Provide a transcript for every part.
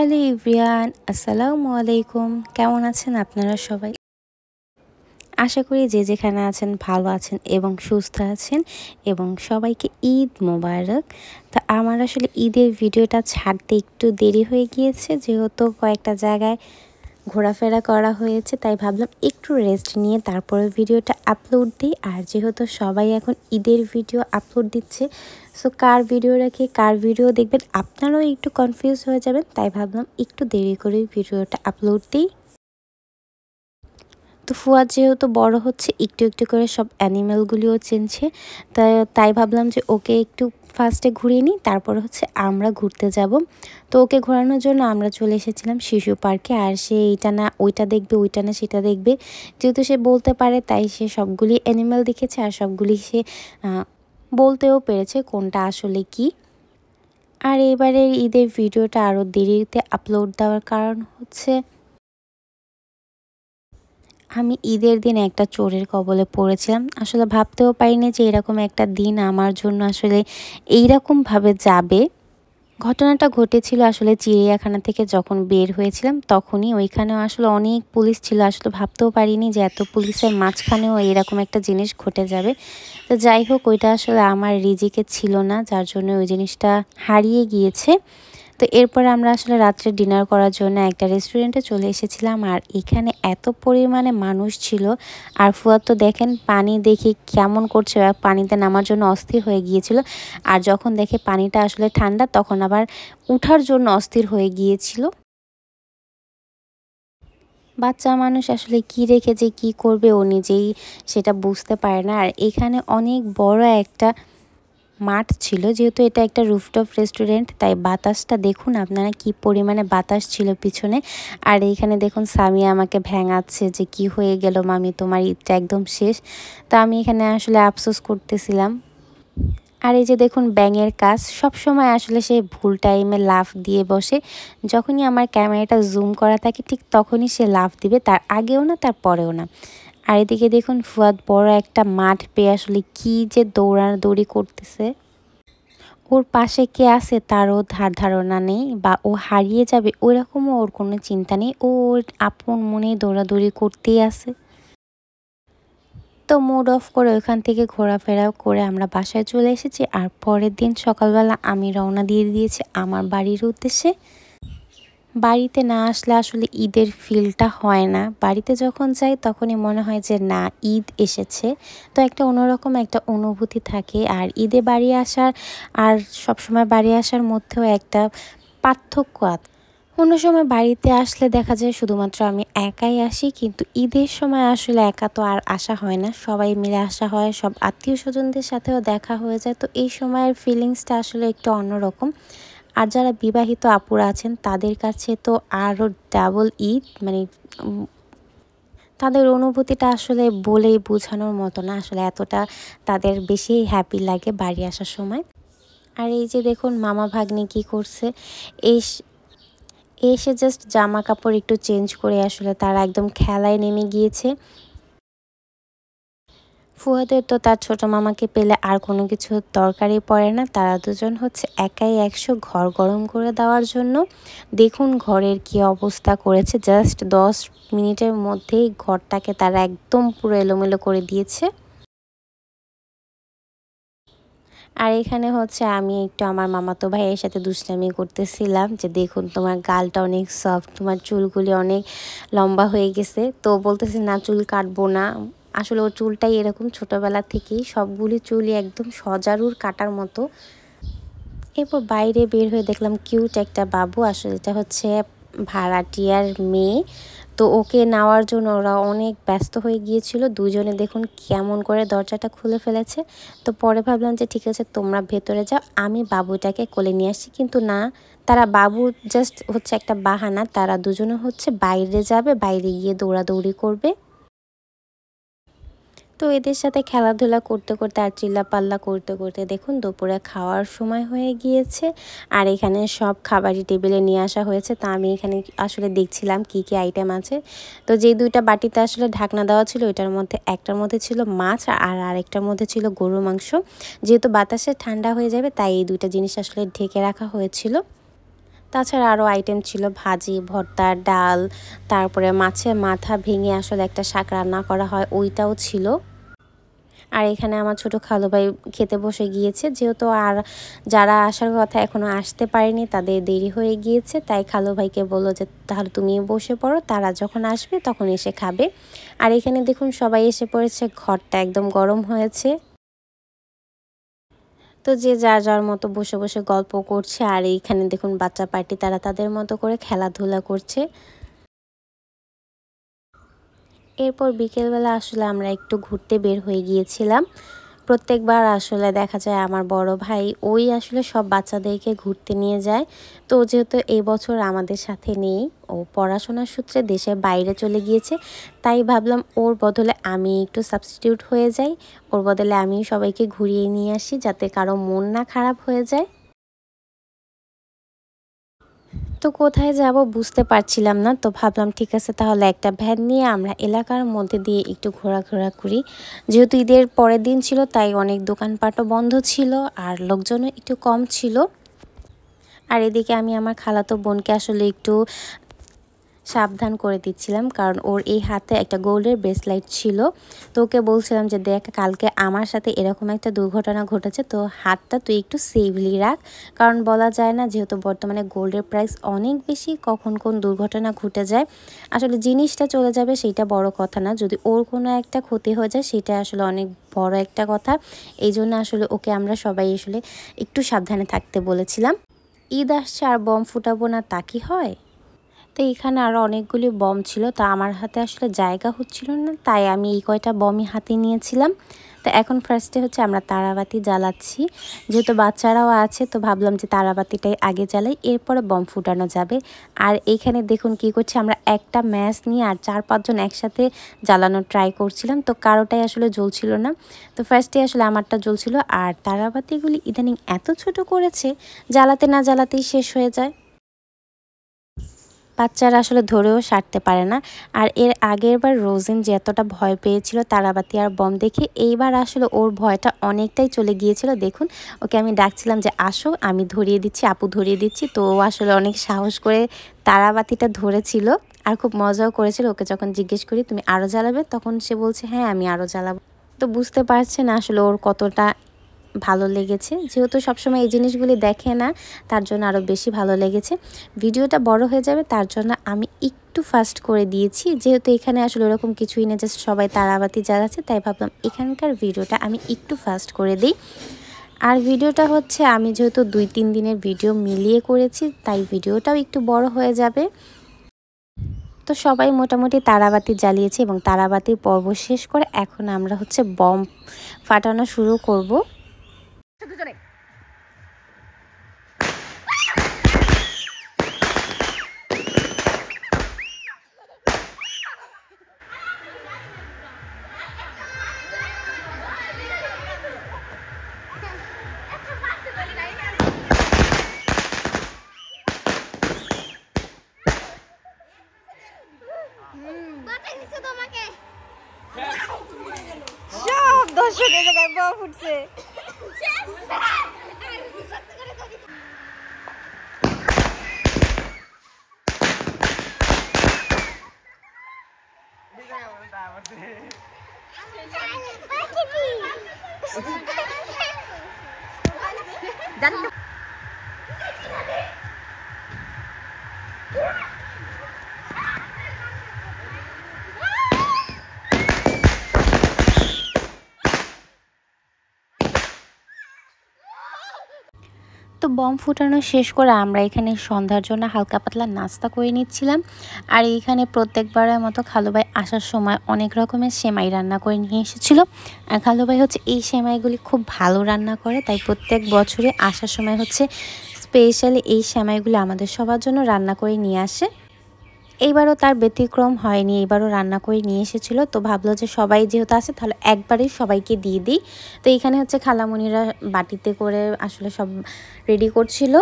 Hello everyone, আসসালামু আলাইকুম। কেমন আছেন আপনারা সবাই? আশা করি যে যেখানে আছেন ভালো আছেন এবং সুস্থ আছেন এবং সবাইকে ঈদ মোবারক। তো আমার আসলে ঈদের ভিডিওটা ছাড়তে একটু দেরি হয়ে গিয়েছে, যেহেতু কয়েকটা জায়গায় ঘোরাফেরা করা হয়েছে, তাই ভাবলাম একটু রেস্ট নিয়ে তারপরে ভিডিওটা আপলোড দিই। আর যেহেতু সবাই এখন ঈদের ভিডিও আপলোড দিচ্ছে, সো কার ভিডিও রাখি কার ভিডিও দেখবেন আপনারাও একটু কনফিউজ হয়ে যাবেন, তাই ভাবলাম একটু দেরি করে ভিডিওটা আপলোড দিই। তো ফুয়াদ যেহেতু বড় হচ্ছে, একটু একটু করে সব অ্যানিমেলগুলিও চিনছে, তাই ভাবলাম যে ওকে একটু ফার্স্টে ঘুরিয়ে নিই, তারপর হচ্ছে আমরা ঘুরতে যাব। তো ওকে ঘোরানোর জন্য আমরা চলে এসেছিলাম শিশু পার্কে। আর সে এইটা না ওইটা দেখবে, ওইটা না সেটা দেখবে, যেহেতু সে বলতে পারে তাই সে সবগুলি অ্যানিমেল দেখেছে আর সবগুলি সে বলতেও পেরেছে কোনটা আসলে কি। আর এবারের ঈদের ভিডিওটা আরও দেরিতে আপলোড দেওয়ার কারণ হচ্ছে আমি ঈদের দিন একটা চোরের কবলে পড়েছিলাম। আসলে ভাবতেও পারিনি যে এরকম একটা দিন আমার জন্য আসলে এইরকমভাবে যাবে। ঘটনাটা ঘটেছিল আসলে চিড়িয়াখানা থেকে যখন বের হয়েছিলাম তখনই। ওইখানেও আসলে অনেক পুলিশ ছিল, আসলে ভাবতেও পারিনি যে এত পুলিশের মাঝখানেও এরকম একটা জিনিস ঘটে যাবে। তো যাই হোক, ওইটা আসলে আমার রিজিকে ছিল না, যার জন্য ওই জিনিসটা হারিয়ে গিয়েছে। তো এরপর আমরা আসলে রাত্রে ডিনার করার জন্য একটা রেস্টুরেন্টে চলে এসেছিলাম। আর এখানে এত পরিমাণে মানুষ ছিল, আর ফুয়াদ তো দেখেন পানি দেখে কেমন করছে, পানিতে নামার জন্য অস্থির হয়ে গিয়েছিল। আর যখন দেখে পানিটা আসলে ঠান্ডা, তখন আবার উঠার জন্য অস্থির হয়ে গিয়েছিল। বাচ্চা মানুষ আসলে কি রেখে যে কী করবে ও নিজেই সেটা বুঝতে পারে না। আর এখানে অনেক বড় একটা মাঠ ছিল, যেহেতু এটা একটা রুফটপ রেস্টুরেন্ট, তাই বাতাসটা দেখুন আপনারা কি পরিমাণে বাতাস ছিল পিছনে। আর এইখানে দেখুন সামিয়া আমাকে ভেঙাচ্ছে যে কি হয়ে গেল মামি, তোমার ঈদটা একদম শেষ। তো আমি এখানে আসলে আফসোস করতেছিলাম। আর এই যে দেখুন ব্যাঙের কাজ, সব সময় আসলে সে ভুল টাইমে লাফ দিয়ে বসে। যখনই আমার ক্যামেরাটা জুম করা থাকে ঠিক তখনই সে লাফ দিবে, তার আগেও না তার পরেও না। আর এদিকে দেখুন ফুয়াদ বড় একটা মাঠ পেয়ে আসলে কি যে দৌড়াদৌড়ি করতেছে। ওর পাশে কে আছে তারও ধারণা নেই, বা ও হারিয়ে যাবে ওইরকমও ওর কোনো চিন্তা নেই। ও ওর আপন মনেই দৌড়াদৌড়ি করতেই আছে। তো মুড অফ করে ওইখান থেকে ঘোরাফেরা করে আমরা বাসায় চলে এসেছি। আর পরের দিন সকালবেলা আমি রওনা দিয়ে দিয়েছি আমার বাড়ির উদ্দেশ্যে। বাড়িতে না আসলে আসলে ঈদের ফিলটা হয় না। বাড়িতে যখন যাই তখনই মনে হয় যে না, ঈদ এসেছে। তো একটা অন্যরকম একটা অনুভূতি থাকে। আর ঈদে বাড়ি আসার আর সবসময় বাড়ি আসার মধ্যেও একটা পার্থক্য আছে। অন্য সময় বাড়িতে আসলে দেখা যায় শুধুমাত্র আমি একাই আসি, কিন্তু ঈদের সময় আসলে একা তো আর আসা হয় না, সবাই মিলে আসা হয়, সব আত্মীয় স্বজনদের সাথেও দেখা হয়ে যায়। তো এই সময়ের ফিলিংসটা আসলে একটু অন্যরকম। আর যারা বিবাহিত আপুরা আছেন তাদের কাছে তো আরও ডাবল ঈদ, মানে তাদের অনুভূতিটা আসলে বলেই বোঝানোর মতো না, আসলে এতটা তাদের বেশি হ্যাপি লাগে বাড়ি আসার সময়। আর এই যে দেখুন মামা ভাগ্নে কি করছে, এই এসে জাস্ট জামা কাপড় একটু চেঞ্জ করে আসলে তারা একদম খেলায় নেমে গিয়েছে। ফুয়াদের তো তার ছোট মামাকে পেলে আর কোনো কিছু দরকারই পড়ে না, তারা দুজন হচ্ছে একাই 100 ঘর গরম করে দেওয়ার জন্য। দেখুন ঘরের কি অবস্থা করেছে, জাস্ট 10 মিনিটের মধ্যেই ঘরটাকে তারা একদম পুরো এলোমেলো করে দিয়েছে। আর এখানে হচ্ছে আমি একটু আমার মামাতো ভাইয়ের সাথে দুষ্টামি করতেছিলাম যে দেখুন তোমার গালটা অনেক সফট, তোমার চুলগুলি অনেক লম্বা হয়ে গেছে। তো বলতেছে না, চুল কাটবো না। আসলে ওর চুলটাই এরকম, ছোটোবেলা থেকেই সবগুলি চুলই একদম সজারুর কাটার মতো। এরপর বাইরে বের হয়ে দেখলাম কিউট একটা বাবু, আসলে এটা হচ্ছে ভাড়াটিয়ার মেয়ে। তো ওকে নেওয়ার জন্য ওরা অনেক ব্যস্ত হয়ে গিয়েছিল, দুজনে দেখুন কেমন করে দরজাটা খুলে ফেলেছে। তো পরে ভাবলাম যে ঠিক আছে তোমরা ভেতরে যাও, আমি বাবুটাকে কোলে নিয়ে আসছি। কিন্তু না, তারা বাবু জাস্ট হচ্ছে একটা বাহানা, তারা দুজনে হচ্ছে বাইরে যাবে, বাইরে গিয়ে দৌড়াদৌড়ি করবে। তো এদের সাথে খেলাধুলা করতে করতে আর চিল্লাপাল্লা করতে করতে দেখুন দুপুরে খাওয়ার সময় হয়ে গিয়েছে। আর এখানে সব খাবারই টেবিলে নিয়ে আসা হয়েছে। তা আমি এখানে আসলে দেখছিলাম কি কি আইটেম আছে। তো যে দুইটা বাটিতে আসলে ঢাকনা দেওয়া ছিল, ওইটার মধ্যে একটার মধ্যে ছিল মাছ আর আরেকটার মধ্যে ছিল গরুর মাংস। যেহেতু বাতাসে ঠান্ডা হয়ে যাবে তাই এই দুইটা জিনিস আসলে ঢেকে রাখা হয়েছিল। তাছাড়া আরও আইটেম ছিল ভাজি, ভর্তা, ডাল, তারপরে মাছের মাথা ভেঙে আসলে একটা শাক রান্না করা হয়, ওইটাও ছিল। আর এখানে আমার ছোট খালু ভাই খেতে বসে গিয়েছে, যেহেতু আর যারা আসার কথা এখনও আসতে পারেনি, তাদের দেরি হয়ে গিয়েছে, তাই খালু ভাইকে বললো যে তাহলে তুমি বসে পড়ো, তারা যখন আসবে তখন এসে খাবে। আর এখানে দেখুন সবাই এসে পড়েছে, ঘরটা একদম গরম হয়েছে। তো যে যার যার মতো বসে বসে গল্প করছে, আর এইখানে দেখুন বাচ্চা পার্টি, তারা তাদের মতো করে খেলাধুলা করছে। এরপর বিকেলবেলা আসলে আমরা একটু ঘুরতে বের হয়ে গিয়েছিলাম। প্রত্যেকবার আসলে দেখা যায় আমার বড় ভাই ওই আসলে সব বাচ্চাদেরকে ঘুরতে নিয়ে যায়। তো যেহেতু এই বছর আমাদের সাথে নেই, ও পড়াশোনার সূত্রে দেশের বাইরে চলে গিয়েছে, তাই ভাবলাম ওর বদলে আমি একটু সাবস্টিটিউট হয়ে যাই, ওর বদলে আমি সবাইকে ঘুরিয়ে নিয়ে আসি যাতে কারো মন না খারাপ হয়ে যায়। তো কোথায় যাব বুঝতে পারছিলাম না, তো ভাবলাম ঠিক আছে তাহলে একটা ভ্যান নিয়ে আমরা এলাকার মধ্যে দিয়ে একটু ঘোরাঘোরা করি। যেহেতু ঈদের পরের দিন ছিল, তাই অনেক দোকানপাটও বন্ধ ছিল আর লোকজনও একটু কম ছিল। আর এদিকে আমি আমার খালাতো বোনকে আসলে একটু সাবধান করে দিচ্ছিলাম, কারণ ওর এই হাতে একটা গোল্ডের ব্রেসলাইট ছিল। তো ওকে বলছিলাম যে দেখ, কালকে আমার সাথে এরকম একটা দুর্ঘটনা ঘটেছে, তো হাতটা তুই একটু সেফলি রাখ, কারণ বলা যায় না, যেহেতু বর্তমানে গোল্ডের প্রাইস অনেক বেশি, কখন কোন দুর্ঘটনা ঘটে যায়। আসলে জিনিসটা চলে যাবে সেইটা বড় কথা না, যদি ওর কোনো একটা ক্ষতি হয়ে যায় সেটা আসলে অনেক বড় একটা কথা। এই জন্য আসলে ওকে আমরা সবাই আসলে একটু সাবধানে থাকতে বলেছিলাম। ঈদ আসছে আর বম ফুটাবো না, তা কি হয়? তো এখানে আরও অনেকগুলি বম ছিল, তা আমার হাতে আসলে জায়গা হচ্ছিল না, তাই আমি এই কয়টা বমই হাতে নিয়েছিলাম। তো এখন ফার্স্টে হচ্ছে আমরা তারাবাতি জ্বালাচ্ছি, যেহেতু বাচ্চারাও আছে, তো ভাবলাম যে তারাবাতিটাই আগে জ্বালাই, এরপরে বম ফুটানো যাবে। আর এইখানে দেখুন কি করছে, আমরা একটা ম্যাচ নিয়ে আর 4-5 জন একসাথে জ্বালানোর ট্রাই করছিলাম, তো কারোটাই আসলে জ্বলছিল না। তো ফার্স্টে আসলে আমারটা জ্বলছিল, আর তারাবাতিগুলি ইদানিং এত ছোট করেছে, জ্বালাতে না জ্বালাতেই শেষ হয়ে যায়। বাচ্চারা আসলে ধরেও সারতে পারে না। আর এর আগের বার রোজিন যে এতটা ভয় পেয়েছিল তারাবাতি আর বম দেখে, এইবার আসলে ওর ভয়টা অনেকটাই চলে গিয়েছিল। দেখুন ওকে আমি ডাকছিলাম যে আসো, আমি ধরিয়ে দিচ্ছি, আপু ধরিয়ে দিচ্ছি, তো ও আসলে অনেক সাহস করে তারাবাতিটা ধরেছিল আর খুব মজাও করেছিল। ওকে যখন জিজ্ঞেস করি তুমি আরও জ্বালাবে, তখন সে বলছে হ্যাঁ আমি আরও জ্বালাবো। তো বুঝতে পারছেন আসলে ওর কতটা ভালো লেগেছে, যেহেতু সবসময় এই জিনিসগুলি দেখে না, তার জন্য আরও বেশি ভালো লেগেছে। ভিডিওটা বড় হয়ে যাবে, তার জন্য আমি একটু ফাস্ট করে দিয়েছি, যেহেতু এখানে আসলে ওরকম কিছুই না, জাস্ট সবাই তারাবাতি জ্বালাচ্ছে, তাই ভাবলাম এখানকার ভিডিওটা আমি একটু ফাস্ট করে দিই। আর ভিডিওটা হচ্ছে আমি যেহেতু 2-3 দিনের ভিডিও মিলিয়ে করেছি, তাই ভিডিওটাও একটু বড় হয়ে যাবে। তো সবাই মোটামুটি তারাবাতি জ্বালিয়েছে এবং তারাবাতির পর্ব শেষ করে এখন আমরা হচ্ছে বম ফাটানো শুরু করব। সব দর্শকের জায়গায় বম ফুটছে। তো বম ফুটানো শেষ করে আমরা এখানে সন্ধ্যার জন্য হালকা পাতলা নাস্তা করে নিচ্ছিলাম। আর এইখানে প্রত্যেকবারের মতো খালুভাই আসার সময় অনেক রকমের সেমাই রান্না করে নিয়ে এসেছিলো। আর খালুভাই হচ্ছে এই সেমাইগুলি খুব ভালো রান্না করে, তাই প্রত্যেক বছরে আসার সময় হচ্ছে স্পেশালি এই সেমাইগুলি আমাদের সবার জন্য রান্না করে নিয়ে আসে। এইবারও তার ব্যতিক্রম হয়নি, এবারও রান্না করে নিয়ে এসেছিলো। তো ভাবলো যে সবাই যেহেতু আছে তাহলে একবারেই সবাইকে দিয়ে দিই। তো এখানে হচ্ছে খালামণিরা বাটিতে করে আসলে সব রেডি করছিল।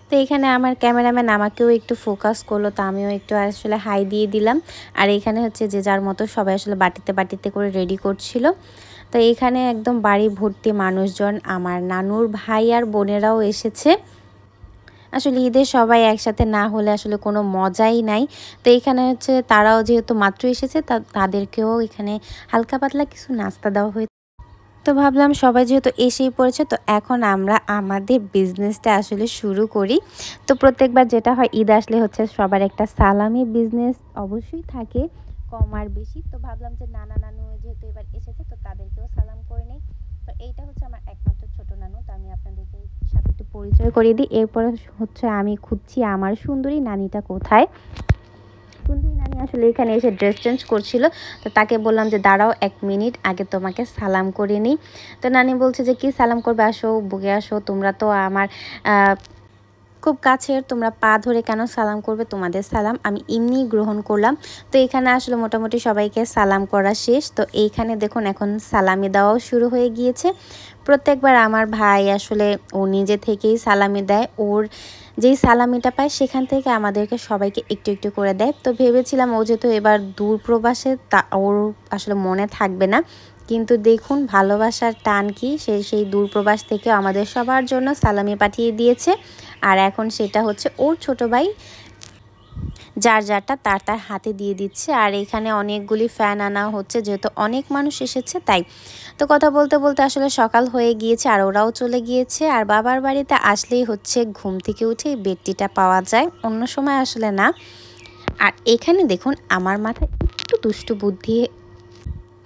তো এখানে আমার ক্যামেরাম্যান আমাকেও একটু ফোকাস করলো, তো আমিও একটু আসলে হাই দিয়ে দিলাম। আর এখানে হচ্ছে যে যার মতো সবাই আসলে বাটিতে বাটিতে করে রেডি করছিল। তো এখানে একদম বাড়ি ভর্তি মানুষজন, আমার নানুর ভাই আর বোনেরাও এসেছে। আসলে ঈদে সবাই একসাথে না হলে আসলে কোনো মজাই নাই। তো এখানে হচ্ছে তারাও যেহেতু মাত্র এসেছে তাদেরকেও এখানে হালকা পাতলা কিছু নাস্তা দেওয়া হয়েছে। তো ভাবলাম সবাই যেহেতু এসেই পড়েছে, তো এখন আমরা আমাদের বিজনেসটা আসলে শুরু করি। তো প্রত্যেকবার যেটা হয় ঈদ আসলে হচ্ছে সবার একটা সালামি বিজনেস অবশ্যই থাকে, কম আর বেশি। তো ভাবলাম যে নানা নানু যেহেতু এবার এসেছে তো তাদেরকেও সালাম করে নেই। তো এইটা হচ্ছে আমার একমাত্র ছোট নানু। তো আমি আপনাদেরকে সাথে একটু পরিচয় করিয়ে দিই। এরপরে হচ্ছে আমি খুঁজছি আমার সুন্দরী নানিটা কোথায়। সুন্দরী নানি আসলে এখানে এসে ড্রেস চেঞ্জ করছিল, তো তাকে বললাম যে দাঁড়াও 1 মিনিট আগে তোমাকে সালাম করে নিই। তো নানি বলছে যে কি সালাম করবে, আসো বুকে আসো, তোমরা তো আমার খুব কাছের, তোমরা পা ধরে কেন সালাম করবে, তোমাদের সালাম আমি এমনি গ্রহণ করলাম। তো এখানে আসলে মোটামুটি সবাইকে সালাম করা শেষ। তো এইখানে দেখুন এখন সালামি দেওয়াও শুরু হয়ে গিয়েছে। প্রত্যেকবার আমার ভাই আসলে ও নিজে থেকেই সালামি দেয়, ওর যেই সালামিটা পায় সেখান থেকে আমাদেরকে সবাইকে একটু একটু করে দেয়। তো ভেবেছিলাম ও যেহেতু এবার দূর প্রবাসে তা ওর আসলে মনে থাকবে না, কিন্তু দেখুন ভালোবাসার টান কি, সেই দূর প্রবাস থেকে আমাদের সবার জন্য সালামি পাঠিয়ে দিয়েছে। আর এখন সেটা হচ্ছে ওর ছোট ভাই যার যারটা তার হাতে দিয়ে দিচ্ছে। আর এখানে অনেকগুলি ফ্যান আনা হচ্ছে যেহেতু অনেক মানুষ এসেছে তাই। তো কথা বলতে বলতে আসলে সকাল হয়ে গিয়েছে আর ওরাও চলে গিয়েছে। আর বাবার বাড়িতে আসলেই হচ্ছে ঘুম থেকে উঠে বেডটিটা পাওয়া যায়, অন্য সময় আসলে না। আর এখানে দেখুন আমার মাথায় একটু দুষ্টু বুদ্ধি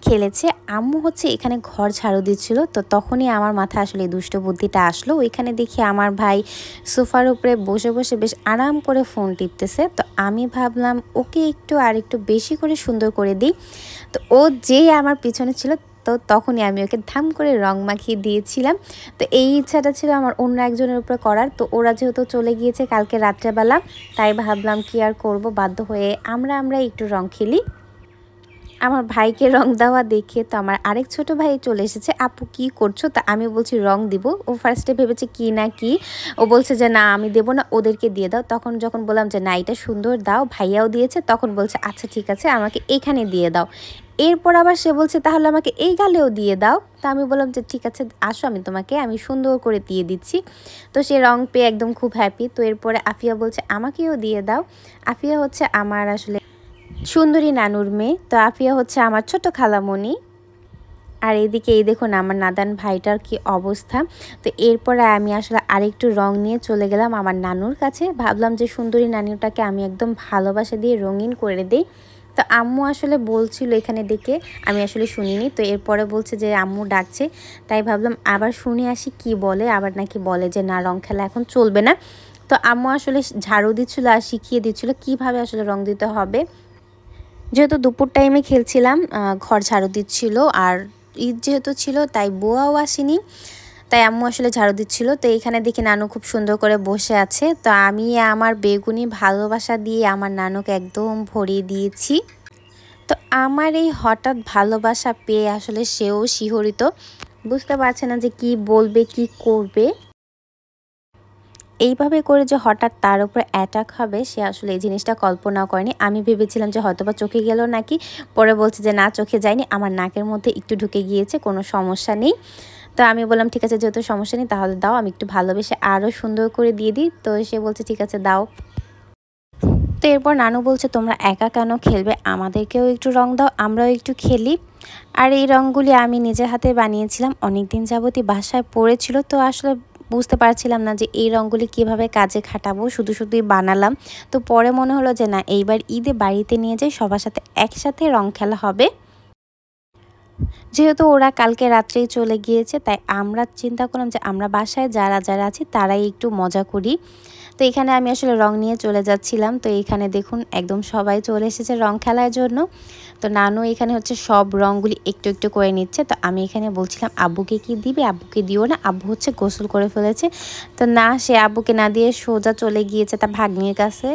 খেলেছে। আম্মু হচ্ছে এখানে ঘর ঝাড়ু দিচ্ছিল, তো তখনই আমার মাথায় আসলে এই দুষ্ট বুদ্ধিটা আসলো। ওইখানে দেখি আমার ভাই সোফার উপরে বসে বসে বেশ আরাম করে ফোন টিপতেছে। তো আমি ভাবলাম ওকে একটু বেশি করে সুন্দর করে দিই। তো ও যেই আমার পিছনে ছিল, তো তখনই আমি ওকে ধাম করে রং মাখিয়ে দিয়েছিলাম। তো এই ইচ্ছাটা ছিল আমার অন্য একজনের উপরে করার। তো ওরা যেহেতু চলে গিয়েছে কালকে রাত্রেবেলা, তাই ভাবলাম কি আর করব, বাধ্য হয়ে আমরা একটু রং খেলি। আমার ভাইকে রং দেওয়া দেখে তো আমার আরেক ছোট ভাই চলে এসেছে, আপু কি করছো? তা আমি বলছি রং দিব। ও ফার্স্টে ভেবেছে কি না কি, ও বলছে যে না আমি দেবো না, ওদেরকে দিয়ে দাও। তখন যখন বললাম যে না এটা সুন্দর দাও, ভাইয়াও দিয়েছে, তখন বলছে আচ্ছা ঠিক আছে আমাকে এখানে দিয়ে দাও। এরপর আবার সে বলছে তাহলে আমাকে এই গালেও দিয়ে দাও। তা আমি বললাম যে ঠিক আছে আসো আমি সুন্দর করে দিয়ে দিচ্ছি। তো সে রং পেয়ে একদম খুব হ্যাপি। তো এরপরে আফিয়া বলছে আমাকেও দিয়ে দাও। আফিয়া হচ্ছে আমার আসলে সুন্দরী নানুর মেয়ে, তো আফিয়া হচ্ছে আমার ছোট খালামণি। আর এইদিকে এই দেখুন আমার নাদান ভাইটার কি অবস্থা। তো এরপরে আমি আসলে আরেকটু রং নিয়ে চলে গেলাম আমার নানুর কাছে, ভাবলাম যে সুন্দরী নানুটাকে আমি একদম ভালোবাসা দিয়ে রঙিন করে দিই। তো আম্মু আসলে বলছিল এখানে ডেকে, আমি আসলে শুনিনি। তো এরপরে বলছে যে আম্মু ডাকছে, তাই ভাবলাম আবার শুনে আসি কি বলে। আবার নাকি বলে যে না রং খেলা এখন চলবে না। তো আম্মু আসলে ঝাড়ু দিচ্ছিল আর শিখিয়ে দিচ্ছিল কিভাবে আসলে রং দিতে হবে। যেহেতু দুপুর টাইমে খেলছিলাম, ঘর ঝাড়ু দিচ্ছিল, আর ঈদ যেহেতু ছিল তাই বুয়াও আসেনি, তাই আম্মু আসলে ঝাড়ু দিচ্ছিল। তো এখানে দেখি নানু খুব সুন্দর করে বসে আছে। তো আমি আমার বেগুনি ভালোবাসা দিয়ে আমার নানুকে একদম ভরিয়ে দিয়েছি। তো আমার এই হঠাৎ ভালোবাসা পেয়ে আসলে সেও শিহরিত, বুঝতে পারছে না যে কি বলবে কি করবে। এইভাবে করে যে হঠাৎ তার উপর অ্যাটাক হবে সে আসলে এই জিনিসটা কল্পনাও করেনি। আমি ভেবেছিলাম যে হয়তোবা চোখে গেল নাকি, পরে বলছে যে না চোখে যায়নি, আমার নাকের মধ্যে একটু ঢুকে গিয়েছে, কোনো সমস্যা নেই। তো আমি বললাম ঠিক আছে যেহেতু সমস্যা নেই তাহলে দাও, আমি একটু ভালোবেসে আরও সুন্দর করে দিয়ে দিই। তো সে বলছে ঠিক আছে দাও। তো এরপর নানু বলছে তোমরা একা কেন খেলবে, আমাদেরকেও একটু রং দাও, আমরাও একটু খেলি। আর এই রঙগুলি আমি নিজের হাতে বানিয়েছিলাম, অনেক দিন যাবতই বাসায় পড়েছিল। তো আসলে বুঝতে পারছিলাম না যে এই রঙগুলি কিভাবে কাজে খাটাবো, শুধুই বানালাম। তো পরে মনে হলো যে না এইবার ঈদে বাড়িতে নিয়ে যাই, সবার সাথে একসাথে রং খেলা হবে। যেহেতু ওরা কালকে রাত্রেই চলে গিয়েছে তাই আমরা চিন্তা করলাম যে আমরা বাসায় যারা যারা আছি তারাই একটু মজা করি। তো এখানে আমি আসলে রং নিয়ে চলে যাচ্ছিলাম। তো এখানে দেখুন একদম সবাই চলে এসেছে রং খেলার জন্য। তো নানু এখানে হচ্ছে সব রঙগুলি একটু করে নিচ্ছে। তো আমি এখানে বলছিলাম আব্বুকে কি দিবে, আব্বুকে দিও না, আব্বু হচ্ছে গোসল করে ফেলেছে। তো না, সে আব্বুকে না দিয়ে সোজা চলে গিয়েছে তার ভাগ্নির কাছে,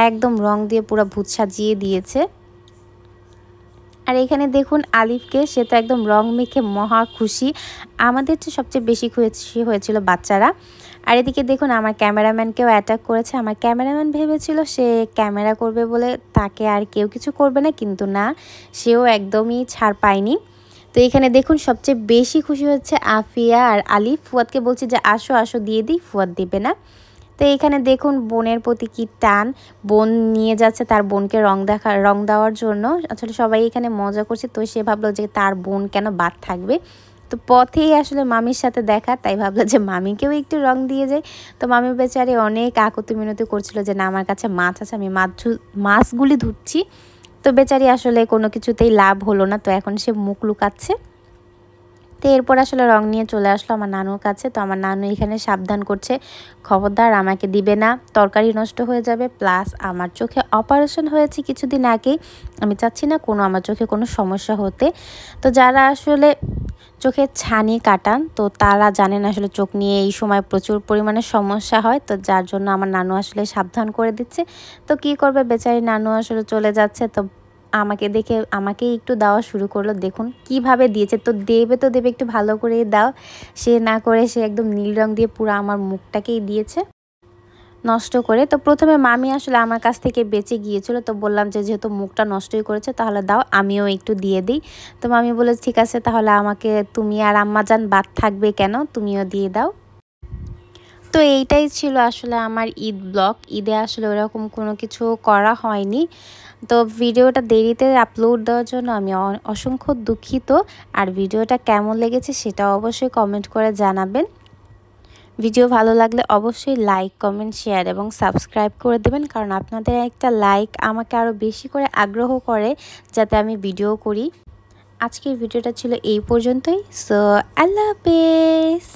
একদম রং দিয়ে পুরো ভূত সাজিয়ে দিয়েছে। আর এখানে দেখুন আলিফকে, সে তো একদম রং মেখে মহা খুশি। আমাদের চেয়ে সবচেয়ে বেশি খুশি হয়েছিল বাচ্চারা। আর এদিকে দেখুন আমার ক্যামেরাম্যানকেও অ্যাটাক করেছে। আমার ক্যামেরাম্যান ভেবেছিল সে ক্যামেরা করবে বলে তাকে আর কেউ কিছু করবে না, কিন্তু না, সেও একদমই ছাড় পায়নি। তো এখানে দেখুন সবচেয়ে বেশি খুশি হচ্ছে আফিয়া আর আলিফ। ফুয়াদকে বলছি যে আসো আসো দিয়ে দিই, ফুয়াদ দেবে না। তো এখানে দেখুন বোনের প্রতি কি টান, বোন নিয়ে যাচ্ছে তার বোনকে রং দেওয়ার জন্য। আসলে সবাই এখানে মজা করছে, তো সে ভাবলো যে তার বোন কেন বাদ থাকবে। তো পথেই আসলে মামির সাথে দেখা, তাই ভাবলো যে মামিকেও একটু রং দিয়ে যায়। তো মামি বেচারি অনেক আকুতি মিনতি করছিল যে না আমার কাছে মাছ আছে, আমি মাছগুলি ধুচ্ছি। তো বেচারি আসলে কোনো কিছুতেই লাভ হলো না, তো এখন সে মুখ লুকাচ্ছে। তো এরপর আসলে রং নিয়ে চলে আসলো আমার নানুর কাছে। তো আমার নানু এখানে সাবধান করছে, খবরদার আমাকে দিবে না, তরকারি নষ্ট হয়ে যাবে, প্লাস আমার চোখে অপারেশন হয়েছে কিছুদিন আগেই, আমি চাচ্ছি না আমার চোখে কোনো সমস্যা হতে। তো যারা আসলে চোখের ছানি কাটান তো তারা জানেন আসলে চোখ নিয়ে এই সময় প্রচুর পরিমাণে সমস্যা হয়, তো যার জন্য আমার নানু আসলে সাবধান করে দিচ্ছে। তো কি করবে বেচারি নানু আসলে চলে যাচ্ছে। তো আমাকে দেখে আমাকে একটু দেওয়া শুরু করলো, দেখুন কিভাবে দিয়েছে। তো দেবে একটু ভালো করে দাও, সে না করে সে একদম নীল রং দিয়ে পুরো আমার মুখটাকেই দিয়েছে নষ্ট করে। তো প্রথমে মামি আসলে আমার কাছ থেকে বেঁচে গিয়েছিল, তো বললাম যে যেহেতু মুখটা নষ্টই করেছে তাহলে দাও আমিও একটু দিয়ে দিই। তো মামি বলে ঠিক আছে তাহলে আমাকে তুমি আর আম্মাজান বাদ থাকবে কেন, তুমিও দিয়ে দাও। তো এইটাই ছিল আসলে আমার ঈদ ব্লগ। ঈদে আসলে ওরকম কোনো কিছু করা হয়নি, তো ভিডিওটা দেরিতে আপলোড দেওয়ার জন্য আমি অসংখ্য দুঃখিত। আর ভিডিওটা কেমন লেগেছে সেটা অবশ্যই কমেন্ট করে জানাবেন। ভিডিও ভালো লাগলে অবশ্যই লাইক, কমেন্ট, শেয়ার এবং সাবস্ক্রাইব করে দেবেন, কারণ আপনাদের একটা লাইক আমাকে আরও বেশি করে আগ্রহ করে যাতে আমি ভিডিও করি। আজকের ভিডিওটা ছিল এই পর্যন্তই। সো আল্লাহ হাফেজ।